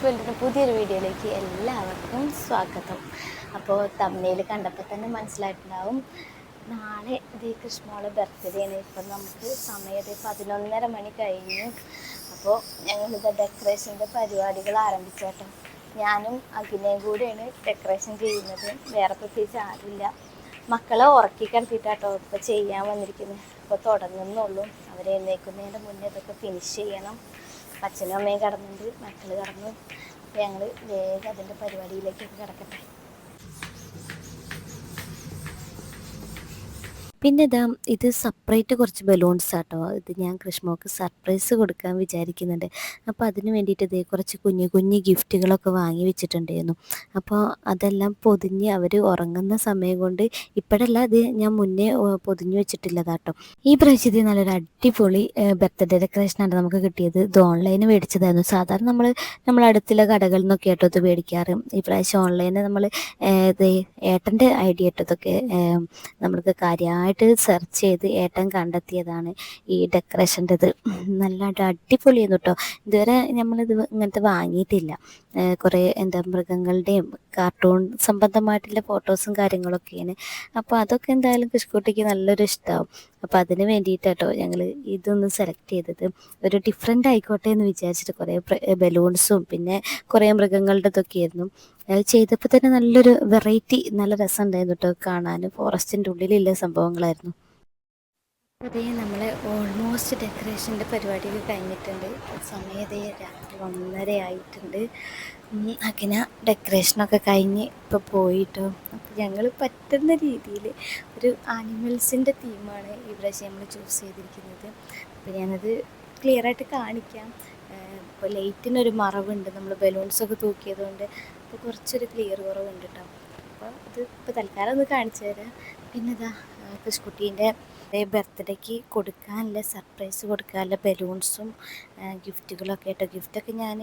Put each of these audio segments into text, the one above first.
വേൾഡിൻ്റെ പുതിയൊരു വീഡിയോയിലേക്ക് എല്ലാവർക്കും സ്വാഗതം. അപ്പോൾ തമ്മിൽ കണ്ടപ്പോൾ തന്നെ മനസ്സിലായിട്ടുണ്ടാവും, നാളെ ദേ കൃഷ്ണമോളെ ബർത്ത്ഡേ ആണ്. ഇപ്പം നമുക്ക് സമയം 11:30 മണി കഴിഞ്ഞു. അപ്പോൾ ഞങ്ങളിത് ഡെക്കറേഷൻ്റെ പരിപാടികൾ ആരംഭിച്ചോട്ടോ. ഞാനും അഭിനയം കൂടെയാണ് ഡെക്കറേഷൻ ചെയ്യുന്നത്, വേറെ പ്രത്യേകിച്ച് ആരില്ല. മക്കളെ ഉറക്കി കിടത്തിയിട്ടാട്ടോ ഇപ്പോൾ ചെയ്യാൻ വന്നിരിക്കുന്നത്. ഇപ്പോൾ തുടങ്ങുന്നുള്ളൂ. അവരെ എഴുന്നേൽക്കുന്നതിൻ്റെ മുന്നേ ഇതൊക്കെ ഫിനിഷ് ചെയ്യണം. അച്ഛനും അമ്മയും കടന്നുണ്ട്, മക്കൾ കടന്നു. അപ്പോൾ ഞങ്ങൾ വേഗം അതിൻ്റെ പരിപാടിയിലേക്കൊക്കെ കിടക്കട്ടെ. പിന്നെ ഇത് സെപ്പറേറ്റ് കുറച്ച് ബലൂൺസ് ആട്ടോ. ഇത് ഞാൻ കൃഷ്ണമോൾക്ക് സർപ്രൈസ് കൊടുക്കാൻ വിചാരിക്കുന്നുണ്ട്. അപ്പോൾ അതിന് വേണ്ടിയിട്ട് കുറച്ച് കുഞ്ഞു കുഞ്ഞു ഗിഫ്റ്റുകളൊക്കെ വാങ്ങി വെച്ചിട്ടുണ്ടായിരുന്നു. അപ്പോൾ അതെല്ലാം പൊതിഞ്ഞ് അവർ ഉറങ്ങുന്ന സമയം കൊണ്ട് ഇപ്പോഴല്ല, ഇത് ഞാൻ മുന്നേ പൊതിഞ്ഞ് വെച്ചിട്ടില്ലതാട്ടോ. ഈ പ്രാവശ്യത്തിൽ നല്ലൊരു അടിപൊളി ബർത്ത്ഡേ ഡെക്കറേഷനാണ് നമുക്ക് കിട്ടിയത്. ഇത് ഓൺലൈന് മേടിച്ചതായിരുന്നു. സാധാരണ നമ്മൾ അടുത്തുള്ള കടകളിൽ നിന്നൊക്കെ ആട്ടോ ഇത് മേടിക്കാറ്. ഈ പ്രാവശ്യം ഓൺലൈനിൽ നമ്മൾ ഏട്ടൻ്റെ ഐഡിയ ഇട്ടതൊക്കെ നമ്മൾക്ക് കാര്യമായിട്ട് സെർച്ച് ചെയ്ത് ഏട്ടൻ കണ്ടെത്തിയതാണ് ഈ ഡെക്കറേഷൻ്റെത്. നല്ല അടിപൊളിയായിരുന്നു കേട്ടോ. ഇതുവരെ നമ്മളിത് ഇങ്ങനത്തെ വാങ്ങിയിട്ടില്ല. കുറേ മൃഗങ്ങളുടെയും കാർട്ടൂൺ സംബന്ധമായിട്ടുള്ള ഫോട്ടോസും കാര്യങ്ങളൊക്കെയാണ്. അപ്പോൾ അതൊക്കെ എന്തായാലും കൃഷ്ണക്കുട്ടിക്ക് നല്ലൊരു ഇഷ്ടമാവും. അപ്പോൾ അതിന് വേണ്ടിയിട്ടാട്ടോ ഞങ്ങൾ ഇതൊന്ന് സെലക്ട് ചെയ്തത്. ഒരു ഡിഫറെൻ്റ് ആയിക്കോട്ടെ എന്ന് വിചാരിച്ചിട്ട് കുറേ ബലൂൺസും പിന്നെ കുറേ മൃഗങ്ങളുടെ ഇതൊക്കെയായിരുന്നു. അത് ചെയ്തപ്പോൾ തന്നെ നല്ലൊരു വെറൈറ്റി, നല്ല രസം ഉണ്ടായിരുന്നു കേട്ടോ കാണാൻ. ഫോറസ്റ്റിൻ്റെ ഉള്ളിലുള്ള സംഭവങ്ങളായിരുന്നു. അതേ നമ്മളെ ഓൾമോസ്റ്റ് ഡെക്കറേഷൻ്റെ പരിപാടിയൊക്കെ കഴിഞ്ഞിട്ടുണ്ട്. സമയത്തേ രാത്രി 1:30 ആയിട്ടുണ്ട്. അങ്ങനെ ഡെക്കറേഷനൊക്കെ കഴിഞ്ഞ് ഇപ്പോൾ പോയിട്ടോ. അപ്പോൾ ഞങ്ങൾ പറ്റുന്ന രീതിയിൽ ഒരു ആനിമൽസിൻ്റെ തീമാണ് ഈ പ്രാവശ്യം നമ്മൾ ചൂസ് ചെയ്തിരിക്കുന്നത്. അപ്പോൾ ഞാനത് ക്ലിയറായിട്ട് കാണിക്കാം. ഇപ്പോൾ ലൈറ്റിനൊരു മറവുണ്ട്, നമ്മൾ ബലൂൺസൊക്കെ തൂക്കിയതുകൊണ്ട് അപ്പോൾ കുറച്ചൊരു ക്ലിയർ കുറവുണ്ട് കേട്ടോ. അപ്പോൾ ഇത് ഇപ്പോൾ തൽക്കാലം ഒന്ന് കാണിച്ചു തരാം. പിന്നെ ഇതാ കൃഷ്ണക്കുട്ടീൻ്റെ ബർത്ത്ഡേക്ക് കൊടുക്കാനുള്ള സർപ്രൈസ് കൊടുക്കാനുള്ള ബലൂൺസും ഗിഫ്റ്റുകളൊക്കെ കേട്ടോ. ഗിഫ്റ്റൊക്കെ ഞാൻ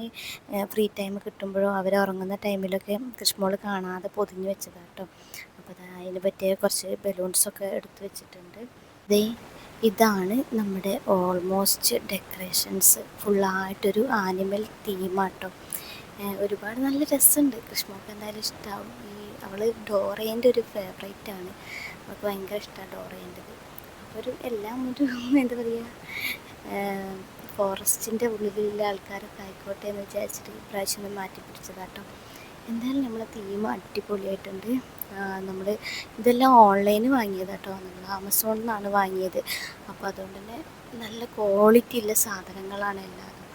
ഫ്രീ ടൈം കിട്ടുമ്പോഴോ അവർ ഉറങ്ങുന്ന ടൈമിലൊക്കെ കൃഷ്ണമോൾ കാണാതെ പൊതിഞ്ഞ് വെച്ചതാണ് കേട്ടോ. അപ്പോൾ അതിന് പറ്റിയ കുറച്ച് ബലൂൺസൊക്കെ എടുത്ത് വെച്ചിട്ടുണ്ട്. ഇതാണ് നമ്മുടെ ഓൾമോസ്റ്റ് ഡെക്കറേഷൻസ്. ഫുള്ളായിട്ടൊരു ആനിമൽ തീമാട്ടോ. ഒരുപാട് നല്ല രസമുണ്ട്. കൃഷ്ണമോൾക്ക് എന്തായാലും ഇഷ്ടമാവും. അവൾ ഡോറേൻ്റെ ഒരു ഫേവറേറ്റാണ്. അവൾക്ക് ഭയങ്കര ഇഷ്ടമാണ് ഡോറേൻ്റെത്. അപ്പോൾ എല്ലാം എന്താ പറയുക, ഫോറസ്റ്റിൻ്റെ ഉള്ളിലുള്ള ആൾക്കാരൊക്കെ ആയിക്കോട്ടെ എന്ന് വിചാരിച്ചിട്ട് ഇപ്രാവശ്യം ഒന്ന് മാറ്റി പിടിച്ചതാട്ടോ. എന്തായാലും നമ്മളെ തീം അടിപൊളിയായിട്ടുണ്ട്. നമ്മൾ ഇതെല്ലാം ഓൺലൈനിൽ വാങ്ങിയതാട്ടോ. നമ്മൾ ആമസോണിൽ നിന്നാണ് വാങ്ങിയത്. അപ്പോൾ അതുകൊണ്ട് തന്നെ നല്ല ക്വാളിറ്റി ഉള്ള സാധനങ്ങളാണ് എല്ലാതും.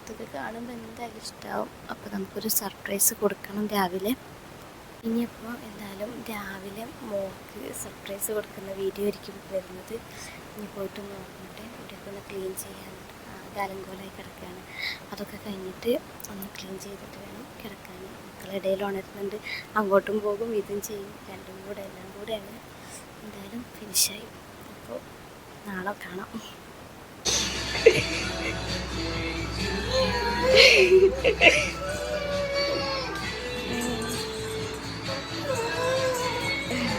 ഇതൊക്കെ കാണുമ്പോൾ എന്തായാലും ഇഷ്ടമാവും. അപ്പോൾ നമുക്കൊരു സർപ്രൈസ് കൊടുക്കണം രാവിലെ. ഇനിയിപ്പോൾ എന്തായാലും രാവിലെ മോൾക്ക് സർപ്രൈസ് കൊടുക്കുന്ന വീഡിയോ ആയിരിക്കും വരുന്നത്. ഇനി പോയിട്ട് നോക്കട്ടെ. ഇവിടെയൊക്കെ ഒന്ന് ക്ലീൻ ചെയ്യാനുണ്ട്. അലങ്കോലമായി കിടക്കുകയാണ്. അതൊക്കെ കഴിഞ്ഞിട്ട് ഒന്ന് ക്ലീൻ ചെയ്തിട്ട് വേണം കിടക്കാൻ. മക്കളുടെ ഇടയിൽ ഉണരുന്നുണ്ട്, അങ്ങോട്ടും പോകും ഇതും ചെയ്യും, രണ്ടും കൂടെ എല്ലാം കൂടെയാണ്. എന്തായാലും ഫിനിഷായി. അപ്പോൾ നാളെ കാണാം.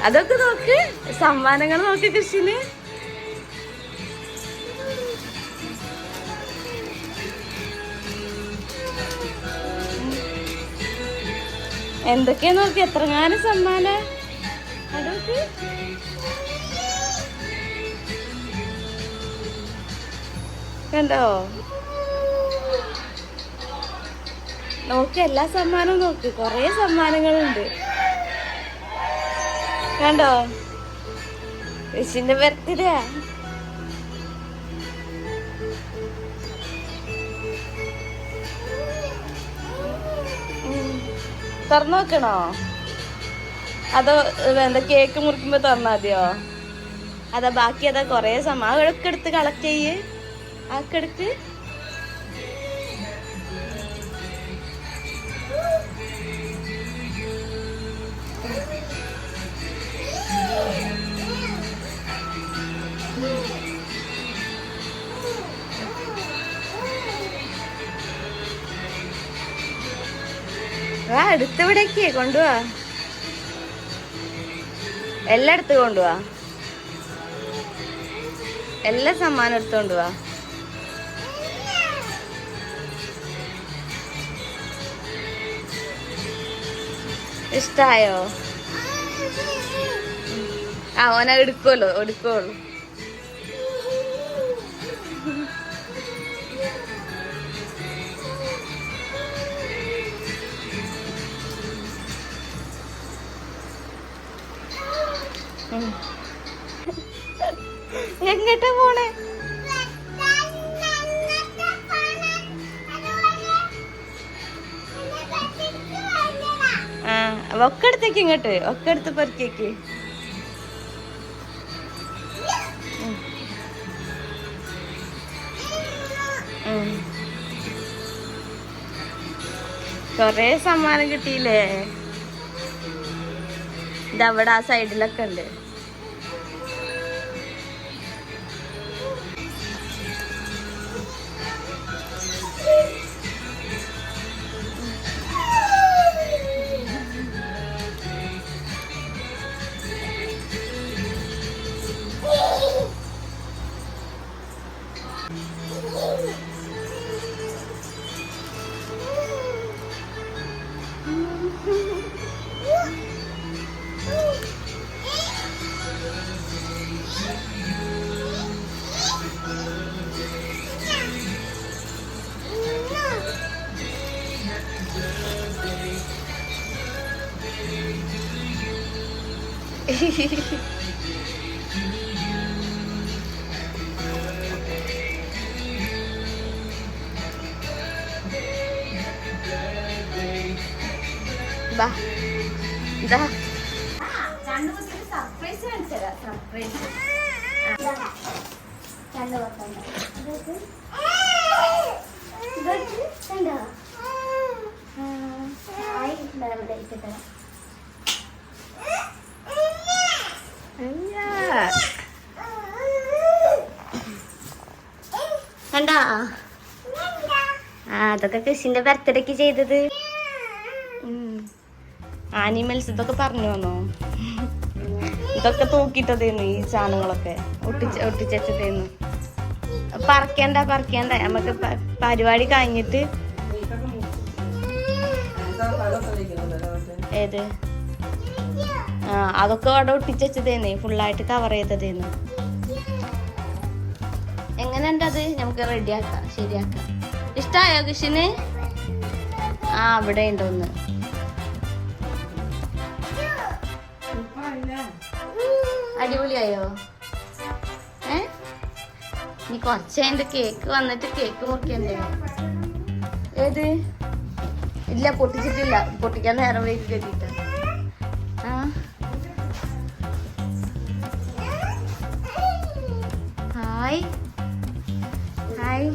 അതൊക്കെ നോക്ക്, സമ്മാനങ്ങൾ നോക്ക് കൃഷിന്. എന്തൊക്കെയാ നോക്കി, എത്രങ്ങാനും സമ്മാനം. അതൊക്കെ കണ്ടോ, നോക്ക് എല്ലാ സമ്മാനവും നോക്ക്. കുറേ സമ്മാനങ്ങളുണ്ട് കണ്ടോ. കൃഷിന്റെ ബർത്ത്ഡേ. തുറന്നു നോക്കണോ അതോ എന്താ കേക്ക് മുറിക്കുമ്പോ തുറന്നാ മതിയോ? അതാ ബാക്കി അതാ കൊറേ അതൊക്കെ എടുത്ത് കളക്ട് ചെയ്യ്. അതൊക്കെ എടുത്ത് അടുത്തവിടേക്ക് കൊണ്ടുപോവാ. എല്ലായിടത്തും കൊണ്ടുപോവാ. എല്ലാ സമ്മാനം എടുത്തോണ്ട് വാ. ഇഷ്ടായോ? ആ ഓന എടുക്കുമല്ലോ. എങ്ങട്ടാ പോണേ? ആ ഒക്കെ എടുത്തേക്ക്, ഇങ്ങോട്ട് ഒക്കെ എടുത്ത് പെറുക്കേക്ക്. കൊറേ സമ്മാനം കിട്ടിയില്ലേ? ഇതവിടെ ആ സൈഡിലൊക്കെ ഉണ്ട്. ബാ ഇതാ സർപ്രൈസ് കാണിച്ചതാ. സർപ്രൈസ് കണ്ടാ? അതൊക്കെ കൃഷിന്റെ ബർത്ത്ഡേക്ക് ചെയ്തത്. ആനിമൽസ് ഇതൊക്കെ പറഞ്ഞു വന്നോ? ഇതൊക്കെ തൂക്കിട്ടതേന്നു ഈ സാധനങ്ങളൊക്കെ ഒട്ടിച്ചേന്നു. പറിക്കണ്ട നമുക്ക് പരിപാടി കഴിഞ്ഞിട്ട്. ഏത്? അതൊക്കെ അവിടെ ഒട്ടിച്ചേന്നേ, ഫുള്ളായിട്ട് കവർ ചെയ്തതേന്നു. എങ്ങനെയുണ്ടത്? നമുക്ക് റെഡിയാക്കാം, ശരിയാക്കാം. ഇഷ്ടായോ കൃഷിന്? അവിടെ ഉണ്ടോന്ന്. അടിപൊളിയായോ? നീ കുറച്ചതിന്റെ കേക്ക് വന്നിട്ട് കേക്ക് മുറിക്കണ്ടേ? ഏത്? ഇല്ല, പൊട്ടിച്ചിട്ടില്ല. പൊട്ടിക്കാൻ നേരം വൈകി കെട്ടിട്ട. Hi hi.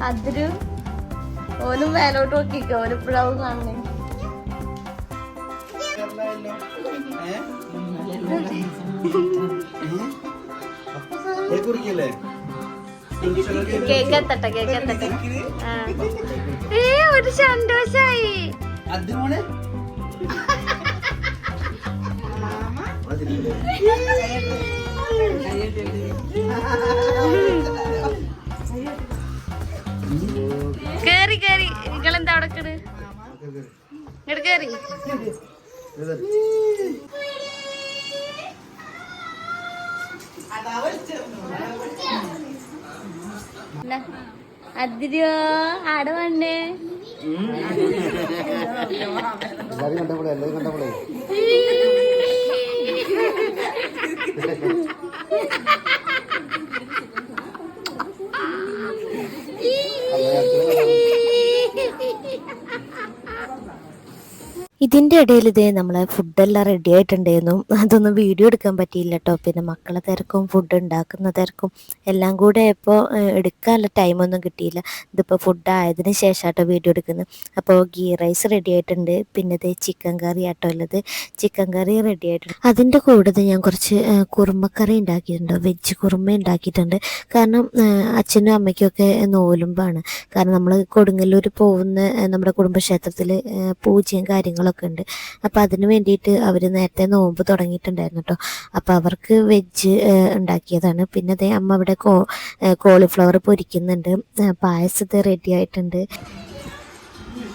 അതിരു ഓനും മേലോട്ട് നോക്കിക്കോ. ഓനിപ്പോഴാവും കാണണേ. കേക്ക് എത്തട്ടെ. ഒരു സന്തോഷായി. കേറി നിങ്ങളെന്താ അവിടെ കേറി? അതിരോ ആടെ വന്നേ. ഇതിൻ്റെ ഇടയിൽ ഇതേ നമ്മളെ ഫുഡെല്ലാം റെഡി ആയിട്ടുണ്ടായിരുന്നു. അതൊന്നും വീഡിയോ എടുക്കാൻ പറ്റിയില്ല കേട്ടോ. പിന്നെ മക്കളെ തിരക്കും ഫുഡ് ഉണ്ടാക്കുന്ന തിരക്കും എല്ലാം കൂടെ ഇപ്പോൾ എടുക്കാനുള്ള ടൈമൊന്നും കിട്ടിയില്ല. ഇതിപ്പോൾ ഫുഡ് ആയതിന് ശേഷം കേട്ടോ വീഡിയോ എടുക്കുന്നത്. അപ്പോൾ ഗീ റൈസ് റെഡി ആയിട്ടുണ്ട്. പിന്നെ ഇത് ചിക്കൻ കറി ആട്ടോ ഉള്ളത്. ചിക്കൻ കറി റെഡി ആയിട്ടുണ്ട്. അതിൻ്റെ കൂടെ ഞാൻ കുറച്ച് കുറുമക്കറി ഉണ്ടാക്കിയിട്ടുണ്ട്. വെജ് കുറുമ ഉണ്ടാക്കിയിട്ടുണ്ട്. കാരണം അച്ഛനും അമ്മയ്ക്കൊക്കെ നോലുമ്പാണ്. കാരണം നമ്മൾ കൊടുങ്ങല്ലൂർ പോകുന്ന നമ്മുടെ കുടുംബക്ഷേത്രത്തിൽ പൂജയും കാര്യങ്ങളൊക്കെ മക്കളൊക്കെ ഉണ്ട്. അപ്പോൾ അതിന് വേണ്ടിയിട്ട് അവർ നേരത്തെ നോമ്പ് തുടങ്ങിയിട്ടുണ്ടായിരുന്നു കേട്ടോ. അപ്പോൾ അവർക്ക് വെജ് ഉണ്ടാക്കിയതാണ്. പിന്നെ അതേ അമ്മ ഇവിടെ കോളിഫ്ലവർ പൊരിക്കുന്നുണ്ട്. പായസത്തെ റെഡി ആയിട്ടുണ്ട്.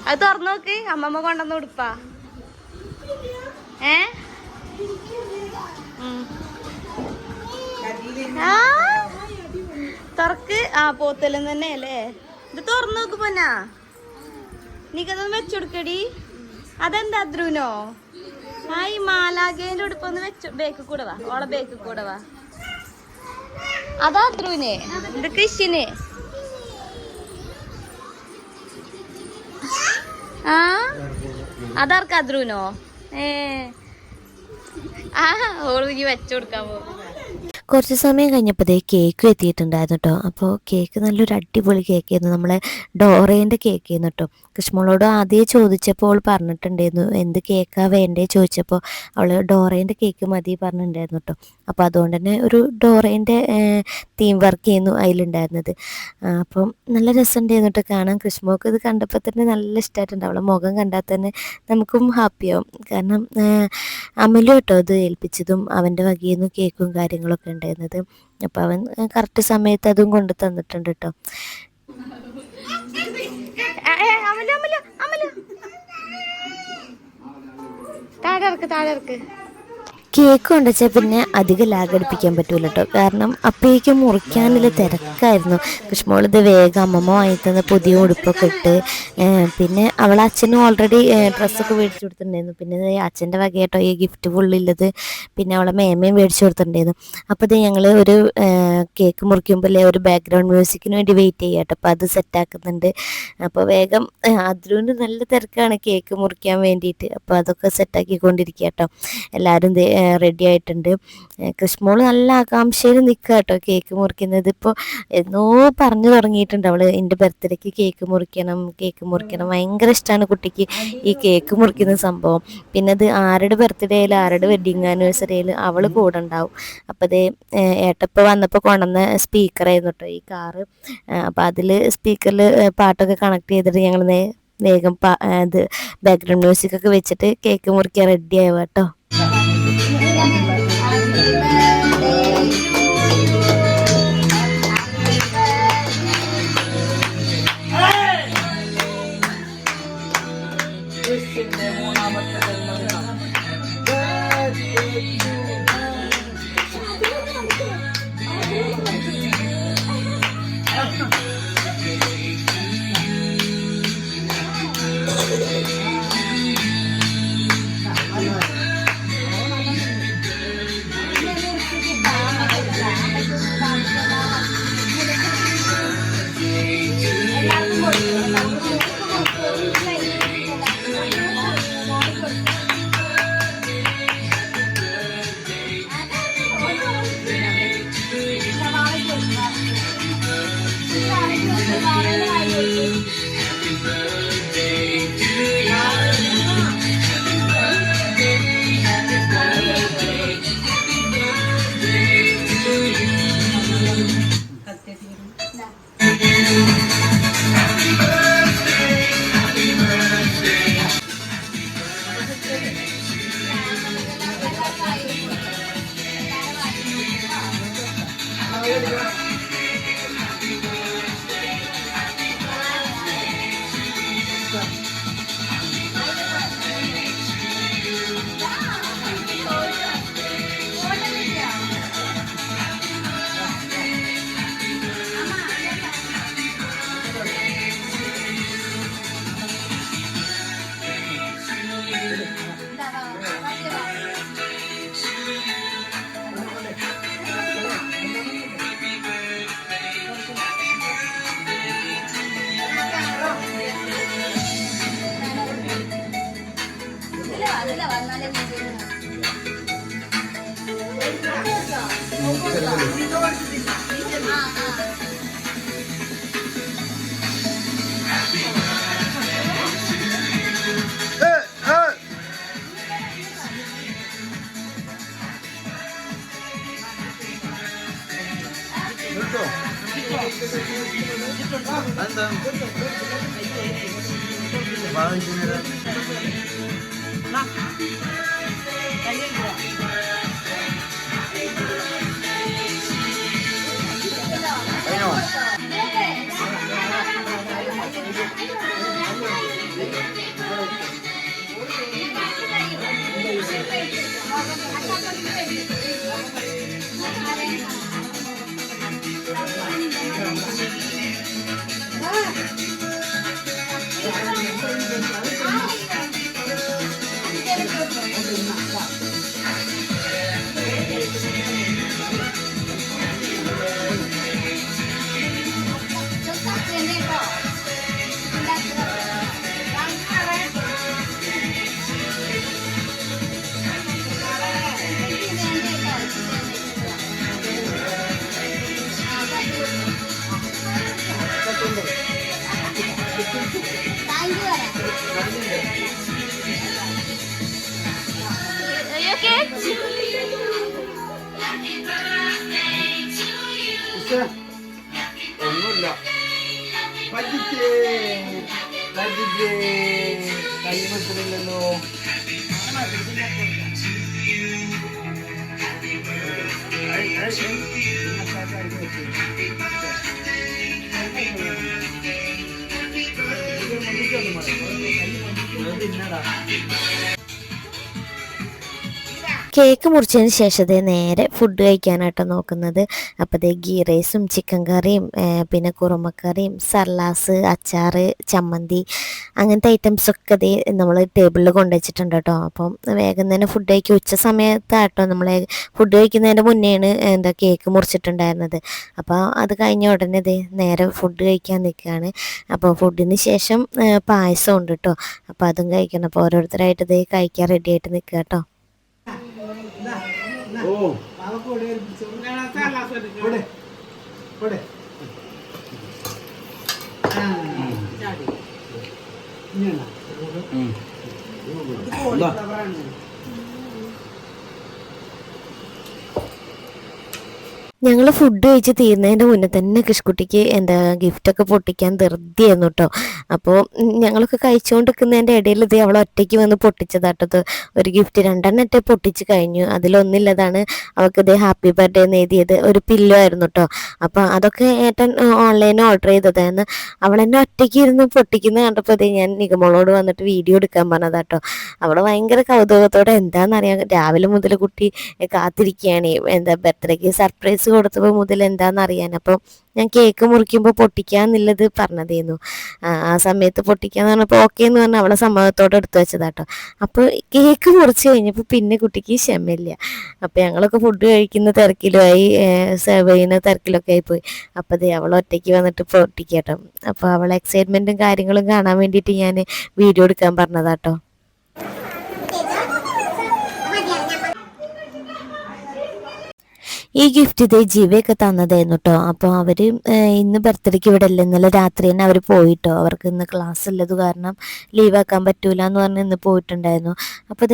അത് തുറന്നു നോക്ക്, അമ്മമ്മ കൊണ്ടുവന്ന് ഉടുപ്പാ. തുറക്ക്. പോത്തലും തന്നെ അല്ലേ ഇത്. തുറന്നു നോക്ക് പൊന്നാ, നീക്കതൊന്ന് വെച്ചുകൊടുക്കടി. അതെന്താ ധ്രുനോ? ഈ മാലാഖേന്റെ ഉടുപ്പൊന്ന് വെച്ചു. ബേക്ക് കൂടെ വാ, ഓളെ ബേക്ക് കൂടെ വാ. അതാ ധ്രുവിനെ, ഇത് കൃഷിന്. അതാർക്കാ ധ്രുവിനോ? ഓള് ഇനി വെച്ചു കൊടുക്കാൻ പോകും. കുറച്ച് സമയം കഴിഞ്ഞപ്പോഴേ കേക്ക് എത്തിയിട്ടുണ്ടായിരുന്നു കേട്ടോ. അപ്പോൾ കേക്ക് നല്ലൊരു അടിപൊളി കേക്കായിരുന്നു. നമ്മളെ ഡോറേൻ്റെ കേക്കായിരുന്നു കേട്ടോ. കൃഷ്ണമോളോട് ആദ്യം ചോദിച്ചപ്പോൾ അവൾ പറഞ്ഞിട്ടുണ്ടായിരുന്നു എന്ത് കേക്കാ വേണ്ടേ ചോദിച്ചപ്പോൾ അവൾ ഡോറേൻ്റെ കേക്ക് മതി പറഞ്ഞിട്ടുണ്ടായിരുന്നു കേട്ടോ. അപ്പോൾ അതുകൊണ്ട് തന്നെ ഒരു ഡോറേൻ്റെ തീം വർക്ക് ചെയ്യുന്നു അതിലുണ്ടായിരുന്നത്. അപ്പം നല്ല രസമുണ്ടായിരുന്നു കേട്ടോ കാണാൻ. കൃഷ്ണമോൾക്ക് ഇത് കണ്ടപ്പോൾ തന്നെ നല്ല ഇഷ്ടമായിട്ടുണ്ട്. അവളെ മുഖം കണ്ടാൽ തന്നെ നമുക്കും ഹാപ്പിയാവും. കാരണം അമലു കേട്ടോ ഇത് ഏൽപ്പിച്ചതും അവൻ്റെ വകയിൽ നിന്ന് കേക്കും കാര്യങ്ങളൊക്കെ ഉണ്ടായിരുന്നത്. അപ്പോൾ അവൻ കറക്റ്റ് സമയത്ത് അതും കൊണ്ട് തന്നിട്ടുണ്ട് കേട്ടോ. താഴെ ഇറക്ക്. കേക്ക് കൊണ്ടുവച്ചാൽ പിന്നെ അധികം ലാഗടിപ്പിക്കാൻ പറ്റൂല കേട്ടോ. കാരണം അപ്പോഴേക്കും മുറിക്കാനുള്ള തിരക്കായിരുന്നു. കൃഷ്ണമോൾ ഇത് വേഗം അമ്മമ്മ വാങ്ങി തന്ന പുതിയ ഉടുപ്പൊക്കെ ഇട്ട്, പിന്നെ അവളെ അച്ഛനും ഓൾറെഡി ഡ്രസ്സൊക്കെ മേടിച്ചു കൊടുത്തിട്ടുണ്ടായിരുന്നു. പിന്നെ അച്ഛൻ്റെ വകയായിട്ടോ ഈ ഗിഫ്റ്റ് ഫുള്ളുള്ളത്. പിന്നെ അവളെ മേമയും മേടിച്ചു കൊടുത്തിട്ടുണ്ടായിരുന്നു. അപ്പോൾ ഇത് ഞങ്ങൾ ഒരു കേക്ക് മുറിക്കുമ്പോൾ ഒരു ബാക്ക്ഗ്രൗണ്ട് മ്യൂസിക്കിന് വേണ്ടി വെയിറ്റ് ചെയ്യാം കേട്ടോ. അപ്പോൾ അത് സെറ്റാക്കുന്നുണ്ട്. അപ്പോൾ വേഗം അതിലുകൊണ്ട് നല്ല തിരക്കാണ് കേക്ക് മുറിക്കാൻ വേണ്ടിയിട്ട്. അപ്പോൾ അതൊക്കെ സെറ്റാക്കിക്കൊണ്ടിരിക്കുക കേട്ടോ. എല്ലാവരും റെഡി ആയിട്ടുണ്ട്. കൃഷ്ണമോൾ നല്ല ആകാംക്ഷയിൽ നിൽക്കുക കേട്ടോ കേക്ക് മുറിക്കുന്നത്. ഇപ്പോൾ എന്നോ പറഞ്ഞു തുടങ്ങിയിട്ടുണ്ട് അവൾ എൻ്റെ ബർത്ത്ഡേക്ക് കേക്ക് മുറിക്കണം ഭയങ്കര ഇഷ്ടമാണ് കുട്ടിക്ക് ഈ കേക്ക് മുറിക്കുന്ന സംഭവം. പിന്നെ അത് ആരുടെ ബർത്ത്ഡേ ആയാലും ആരുടെ വെഡിങ് ആനിവേഴ്സറി ആയാലും അവൾ കൂടെ ഉണ്ടാവും. അപ്പോൾ അതേ ഏട്ടപ്പോൾ വന്നപ്പോൾ കൊണ്ടുവന്ന സ്പീക്കറായിരുന്നു കേട്ടോ ഈ കാറ്. അപ്പോൾ അതിൽ സ്പീക്കറിൽ പാട്ടൊക്കെ കണക്ട് ചെയ്തിട്ട് ഞങ്ങൾ വേഗം ഇത് ബാക്ക്ഗ്രൗണ്ട് മ്യൂസിക്കൊക്കെ വെച്ചിട്ട് കേക്ക് മുറിക്കാൻ റെഡി ആവുക കേട്ടോ. ഒന്നുമില്ല. പറ്റിച്ചേ പറ്റിച്ചേ കൈ വെക്കുന്നില്ലല്ലോ. കേക്ക് മുറിച്ചതിന് ശേഷം നേരെ ഫുഡ് കഴിക്കാനായിട്ടോ നോക്കുന്നത്. അപ്പോൾ ഗീ റൈസും ചിക്കൻ കറിയും പിന്നെ കുറുമക്കറിയും സർലാസ് അച്ചാറ് ചമ്മന്തി അങ്ങനത്തെ ഐറ്റംസൊക്കെ നമ്മൾ ടേബിളിൽ കൊണ്ടുവച്ചിട്ടുണ്ട് കേട്ടോ. അപ്പം വേഗം തന്നെ ഫുഡ് കഴിക്കുക. ഉച്ച സമയത്താട്ടോ നമ്മൾ ഫുഡ് കഴിക്കുന്നതിൻ്റെ മുന്നെയാണ് കേക്ക് മുറിച്ചിട്ടുണ്ടായിരുന്നത്. അപ്പോൾ അത് കഴിഞ്ഞ ഉടനെ നേരെ ഫുഡ് കഴിക്കാൻ നിൽക്കുകയാണ്. അപ്പോൾ ഫുഡിന് ശേഷം പായസം ഉണ്ട് കേട്ടോ. അപ്പോൾ അതും കഴിക്കണം. അപ്പോൾ ഓരോരുത്തരായിട്ട് കഴിക്കാൻ റെഡി ആയിട്ട് നിൽക്കുക കേട്ടോ. ഓ ഞങ്ങൾ ഫുഡ് കഴിച്ച് തീരുന്നതിൻ്റെ മുന്നേ തന്നെ കിഷ്കുട്ടിക്ക് ഗിഫ്റ്റൊക്കെ പൊട്ടിക്കാൻ ധൃതിയായിരുന്നു കേട്ടോ. അപ്പോൾ ഞങ്ങളൊക്കെ കഴിച്ചുകൊണ്ടിരിക്കുന്നതിൻ്റെ ഇടയിൽ അവൾ ഒറ്റയ്ക്ക് വന്ന് പൊട്ടിച്ചതാട്ടത്. ഒരു ഗിഫ്റ്റ് 2 പൊട്ടിച്ച് കഴിഞ്ഞു. അതിലൊന്നില്ലതാണ് അവൾക്ക് ഹാപ്പി ബർത്ത്ഡേ എന്ന് എഴുതിയത്. ഒരു പില്ലോ ആയിരുന്നു കേട്ടോ. അപ്പോൾ അതൊക്കെ ഏട്ടൻ ഓൺലൈനിൽ ഓർഡർ ചെയ്തതായിരുന്നു. അവൾ എന്നെ ഒറ്റയ്ക്ക് ഇരുന്ന് പൊട്ടിക്കുന്നത് കണ്ടപ്പോൾ ഞാൻ നിഗമോളോട് വന്നിട്ട് വീഡിയോ എടുക്കാൻ പറഞ്ഞതാട്ടോ. അവൾ ഭയങ്കര കൗതുകത്തോടെ എന്താണെന്നറിയാം രാവിലെ മുതൽ കുട്ടി കാത്തിരിക്കുകയാണ് ബർത്ത്ഡേക്ക് സർപ്രൈസ് കൊടുത്തപ്പോൾ മുതൽ എന്താണെന്നറിയാൻ. അപ്പോൾ ഞാൻ കേക്ക് മുറിക്കുമ്പോൾ പൊട്ടിക്കാന്നുള്ളത് പറഞ്ഞതായിരുന്നു. ആ സമയത്ത് പൊട്ടിക്കാന്ന് പറഞ്ഞപ്പോൾ ഓക്കെ എന്ന് പറഞ്ഞാൽ അവളെ സമ്മതത്തോടെ എടുത്തു വെച്ചതാട്ടോ. അപ്പോൾ കേക്ക് മുറിച്ച് കഴിഞ്ഞപ്പോൾ പിന്നെ കുട്ടിക്ക് ക്ഷമയില്ല. അപ്പോൾ ഞങ്ങളൊക്കെ ഫുഡ് കഴിക്കുന്ന തിരക്കിലുമായി സെർവ് ചെയ്യുന്ന തിരക്കിലൊക്കെ ആയിപ്പോയി. അപ്പോൾ അവൾ ഒറ്റയ്ക്ക് വന്നിട്ട് പൊട്ടിക്കാട്ടോ. അപ്പോൾ അവളെ എക്സൈറ്റ്മെൻറ്റും കാര്യങ്ങളും കാണാൻ വേണ്ടിയിട്ട് ഞാൻ വീഡിയോ എടുക്കാൻ പറഞ്ഞതാട്ടോ. ഈ ഗിഫ്റ്റ് ജീവയൊക്കെ തന്നതായിരുന്നു കേട്ടോ. അപ്പോൾ അവർ ഇന്ന് ബർത്ത്ഡേക്ക് ഇവിടെ അല്ല, ഇന്നലെ രാത്രി തന്നെ അവർ പോയിട്ടോ. അവർക്ക് ഇന്ന് ക്ലാസ് ഉള്ളത് കാരണം ലീവാക്കാൻ പറ്റൂല എന്ന് പറഞ്ഞ് ഇന്ന് പോയിട്ടുണ്ടായിരുന്നു. അപ്പോൾ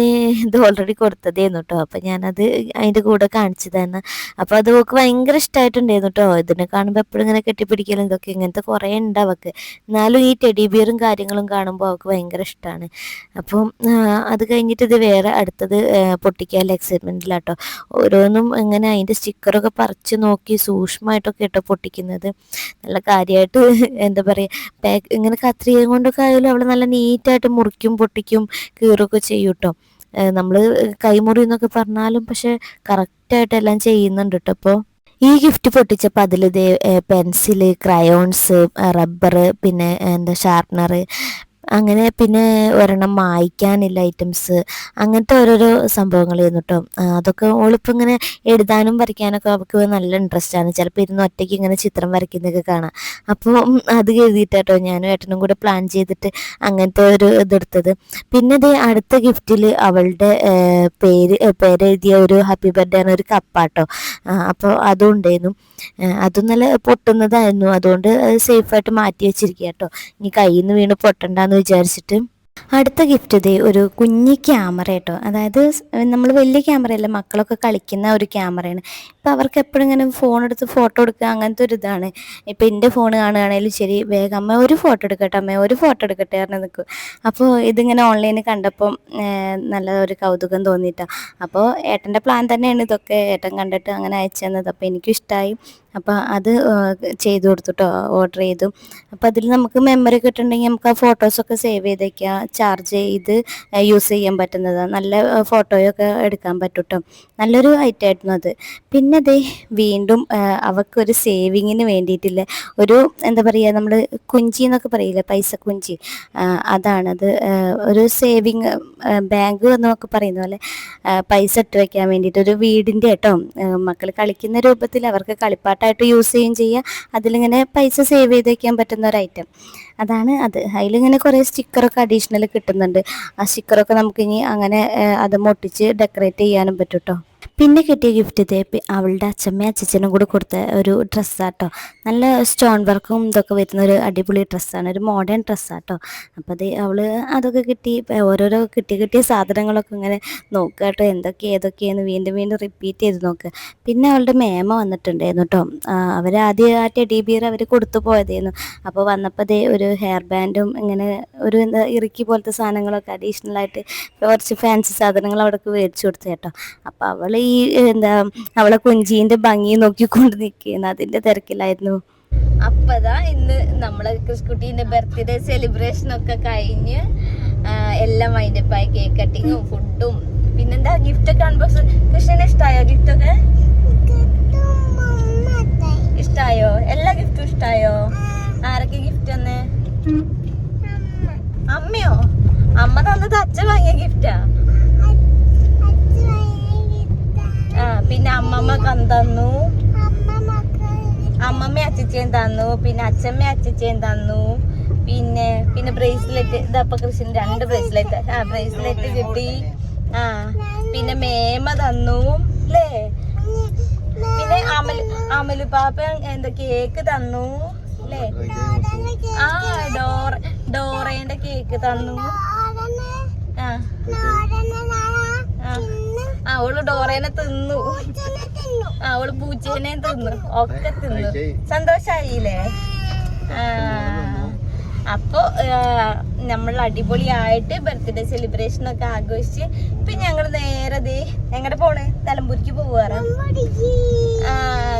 ഇത് ഓൾറെഡി കൊടുത്തതായിരുന്നു കേട്ടോ. അപ്പോൾ ഞാനത് അതിൻ്റെ കൂടെ കാണിച്ചു തന്നെ. അപ്പോൾ അത് അവൾക്ക് ഭയങ്കര ഇഷ്ടമായിട്ടുണ്ടായിരുന്നു കേട്ടോ. ഇതിനെ കാണുമ്പോൾ എപ്പോഴും ഇങ്ങനെ കെട്ടിപ്പിടിക്കലും ഇതൊക്കെ ഇങ്ങനത്തെ കുറേ ഉണ്ട് അവൾക്ക്. എന്നാലും ഈ ടെഡി ബിയറും കാര്യങ്ങളും കാണുമ്പോൾ അവൾക്ക് ഭയങ്കര ഇഷ്ടമാണ്. അപ്പം അത് കഴിഞ്ഞിട്ട് വേറെ അടുത്തത് പൊട്ടിക്കാനുള്ള എക്സൈറ്റ്മെൻറ്റിലാട്ടോ. ഓരോന്നും ഇങ്ങനെ അതിൻ്റെ സ്റ്റിക്കറൊക്കെ പറിച്ച് നോക്കി സൂക്ഷ്മമായിട്ടൊക്കെ ഇട്ടോ പൊട്ടിക്കുന്നത്. നല്ല കാര്യമായിട്ട് എന്താ പറയുക ഇങ്ങനെ കത്രിക കൊണ്ടൊക്കെ ആയാലും അവൾ നല്ല നീറ്റായിട്ട് മുറിക്കും പൊട്ടിക്കും കീറൊക്കെ ചെയ്യും കേട്ടോ. നമ്മൾ കൈമുറി എന്നൊക്കെ പറഞ്ഞാലും പക്ഷെ കറക്റ്റായിട്ട് എല്ലാം ചെയ്യുന്നുണ്ട് കേട്ടോ. അപ്പോൾ ഈ ഗിഫ്റ്റ് പൊട്ടിച്ചപ്പോൾ അതിൽ പെൻസില് ക്രയോൺസ് റബ്ബർ പിന്നെ ഷാർപ്നർ അങ്ങനെ പിന്നെ ഒരെണ്ണം മായ്ക്കാനില്ല ഐറ്റംസ് അങ്ങനത്തെ ഓരോരോ സംഭവങ്ങളായിരുന്നു കേട്ടോ. അതൊക്കെ ഓളിപ്പോൾ ഇങ്ങനെ എഴുതാനും വരയ്ക്കാനൊക്കെ അവൾക്ക് നല്ല ഇൻട്രസ്റ്റാണ്. ചിലപ്പോൾ ഇരുന്ന് ഒറ്റയ്ക്ക് ഇങ്ങനെ ചിത്രം വരയ്ക്കുന്നതൊക്കെ കാണാം. അപ്പോൾ അത് എഴുതിയിട്ടോ ഞാനും ഏട്ടനും കൂടെ പ്ലാൻ ചെയ്തിട്ട് അങ്ങനത്തെ ഒരു ഇതെടുത്തത്. പിന്നെ അടുത്ത ഗിഫ്റ്റിൽ അവളുടെ പേരെഴുതിയ ഒരു ഹാപ്പി ബർത്ത്ഡേ ആണ് ഒരു കപ്പാട്ടോ. അപ്പോൾ അതും ഉണ്ടായിരുന്നു. അതും നല്ല പൊട്ടുന്നതായിരുന്നു. അതുകൊണ്ട് സേഫായിട്ട് മാറ്റി വെച്ചിരിക്കുക കേട്ടോ. ഇനി കയ്യിൽ നിന്ന് വീണ് പൊട്ടണ്ടെന്ന് വിചാരിച്ചിട്ട്. അടുത്ത ഗിഫ്റ്റ് ഇതേ ഒരു കുഞ്ഞി ക്യാമറ കേട്ടോ. അതായത് നമ്മൾ വലിയ ക്യാമറയല്ല, മക്കളൊക്കെ കളിക്കുന്ന ഒരു ക്യാമറയാണ്. ഇപ്പം അവർക്ക് എപ്പോഴും ഇങ്ങനെ ഫോൺ എടുത്ത് ഫോട്ടോ എടുക്കുക അങ്ങനത്തെ ഒരു ഇതാണ്. ഇപ്പം എൻ്റെ ഫോൺ കാണുകയാണെങ്കിലും ശരി, വേഗം അമ്മ ഒരു ഫോട്ടോ എടുക്കട്ടെ, അമ്മ ഒരു ഫോട്ടോ എടുക്കട്ടെ പറഞ്ഞ് നിൽക്കും. അപ്പോൾ ഇതിങ്ങനെ ഓൺലൈനിൽ കണ്ടപ്പം നല്ല ഒരു കൗതുകം തോന്നിയിട്ടാണ്. അപ്പോൾ ഏട്ടൻ്റെ പ്ലാൻ തന്നെയാണ് ഇതൊക്കെ. ഏട്ടൻ കണ്ടിട്ട് അങ്ങനെ അയച്ചു തന്നത്. അപ്പോൾ എനിക്കും ഇഷ്ടമായി. അപ്പോൾ അത് ചെയ്ത് കൊടുത്തു കേട്ടോ, ഓർഡർ ചെയ്തു. അപ്പോൾ അതിൽ നമുക്ക് മെമ്മറി കിട്ടുന്നുണ്ടെങ്കിൽ നമുക്ക് ആ ഫോട്ടോസൊക്കെ സേവ് ചെയ്ത് വയ്ക്കാം, ചാർജ് ചെയ്ത് യൂസ് ചെയ്യാൻ പറ്റുന്നതാണ്. നല്ല ഫോട്ടോയൊക്കെ എടുക്കാൻ പറ്റും കേട്ടോ. നല്ലൊരു ഐറ്റമായിരുന്നു അത്. പിന്നെ ദേ വീണ്ടും അവൾക്കൊരു സേവിങ്ങിന് വേണ്ടിയിട്ടില്ല ഒരു എന്താ പറയുക, നമ്മൾ കുഞ്ചി എന്നൊക്കെ പറയില്ലേ, പൈസ കുഞ്ചി, അതാണത്. ഒരു സേവിങ് ബാങ്ക് എന്നൊക്കെ പറയുന്ന പോലെ പൈസ ഇട്ട് വയ്ക്കാൻ വേണ്ടിയിട്ട് ഒരു വീടിൻ്റെ കേട്ടോ. മക്കൾ കളിക്കുന്ന രൂപത്തിൽ അവർക്ക് കളിപ്പാട്ടായിട്ട് യൂസ് ചെയ്യുകയും ചെയ്യുക, അതിലിങ്ങനെ പൈസ സേവ് ചെയ്ത് വയ്ക്കാൻ പറ്റുന്ന ഒരു ഐറ്റം അതാണ് അത്. അതിലിങ്ങനെ കുറേ സ്റ്റിക്കറൊക്കെ അഡീഷണൽ കിട്ടുന്നുണ്ട്. ആ സ്റ്റിക്കറൊക്കെ നമുക്കിനി അങ്ങനെ അത് മൊട്ടിച്ച് ഡെക്കറേറ്റ് ചെയ്യാനും പറ്റും കേട്ടോ. പിന്നെ കിട്ടിയ ഗിഫ്റ്റ് ഇതേ അവളുടെ അച്ഛമ്മയും അച്ഛനും കൂടെ കൊടുത്ത ഒരു ഡ്രസ്സാട്ടോ. നല്ല സ്റ്റോൺ വർക്കും ഇതൊക്കെ വരുന്ന ഒരു അടിപൊളി ഡ്രസ്സാണ്, ഒരു മോഡേൺ ഡ്രസ്സാട്ടോ. അപ്പോൾ അത് അവൾ അതൊക്കെ കിട്ടി. ഓരോരോ കിട്ടിയ സാധനങ്ങളൊക്കെ ഇങ്ങനെ നോക്കുക കേട്ടോ, ഏതൊക്കെയെന്ന് വീണ്ടും റിപ്പീറ്റ് ചെയ്ത് നോക്കുക. പിന്നെ അവളുടെ മേമ വന്നിട്ടുണ്ടായിരുന്നു കേട്ടോ. അവരാദ്യം ആ ടെഡി ബിയർ അവർ കൊടുത്തു പോയതായിരുന്നു. അപ്പോൾ വന്നപ്പോൾ അതേ ഒരു ഹെയർ ബാൻഡും ഇങ്ങനെ ഒരു ഇറുക്കി പോലത്തെ സാധനങ്ങളൊക്കെ അഡീഷണലായിട്ട് കുറച്ച് ഫാൻസി സാധനങ്ങൾ അവിടേക്ക് മേടിച്ചു കൊടുത്തു കേട്ടോ. അപ്പോൾ അവൾ ഈ അവളെ കുഞ്ചീൻ്റെ ഭംഗി നോക്കിക്കൊണ്ട് നിൽക്കുകയാണ്, അതിൻ്റെ തിരക്കിലായിരുന്നു. അപ്പതാ ഇന്ന് നമ്മളെ ക്രിസ്കുട്ടീൻ്റെ ബർത്ത്ഡേ സെലിബ്രേഷൻ ഒക്കെ കഴിഞ്ഞ് എല്ലാം വൈൻഡപ്പായി. കേക്ക് കട്ടിങ്ങും ഫുഡും പിന്നെന്താ ഗിഫ്റ്റ് ഒക്കെ അൺബോക്സ്. കൃഷ്ണന് ഇഷ്ടമായോ ഗിഫ്റ്റൊക്കെ? ഇഷ്ടായോ? എല്ലാ ഗിഫ്റ്റും ഇഷ്ടായോ? ആരൊക്കെ ഗിഫ്റ്റ് തന്നെ? അമ്മയോ? അമ്മ തന്നത് അച്ഛൻ വാങ്ങിയ ഗിഫ്റ്റാ. പിന്നെ അമ്മമ്മ തന്നു, അമ്മമ്മ അച്ഛച്ചേം തന്നു, പിന്നെ അച്ഛമ്മ അച്ഛച്ചേം തന്നു. പിന്നെ ബ്രേസ്ലെറ്റ്, ഇതപ്പൊ കൃഷ്ണന് 2 ബ്രേസ്ലെറ്റ്, ബ്രേസ്ലെറ്റ് കിട്ടി. പിന്നെ മേമ തന്നു അല്ലേ? പിന്നെ അമലു പാപ്പ എന്താ കേക്ക് തന്നു അല്ലേ? ഡോറേന്റെ കേക്ക് തന്നു. അവള് ഡോറേനെ തിന്നു, അവള് പൂച്ചേനെ തിന്നു, ഒക്കെ തിന്നു. സന്തോഷായില്ലേ? അപ്പൊ നമ്മൾ അടിപൊളിയായിട്ട് ബർത്ത്ഡേ സെലിബ്രേഷൻ ഒക്കെ ആഘോഷിച്ച് ഇപ്പൊ ഞങ്ങൾ നേരെ എങ്ങടെ പോണേ? നിലമ്പൂരിക്ക് പോവാറ്.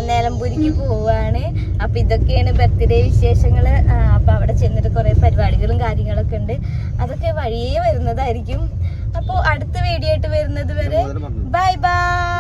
നിലമ്പൂരിക്ക് പോവാണ്. അപ്പൊ ഇതൊക്കെയാണ് ബർത്ത്ഡേ വിശേഷങ്ങള്. അപ്പൊ അവിടെ ചെന്നിട്ട് കുറെ പരിപാടികളും കാര്യങ്ങളൊക്കെ ഉണ്ട്, അതൊക്കെ വഴിയേ വരുന്നതായിരിക്കും. അപ്പോൾ അടുത്ത വീഡിയോ ആയിട്ട് വരുന്നത് വരെ ബൈ ബൈ.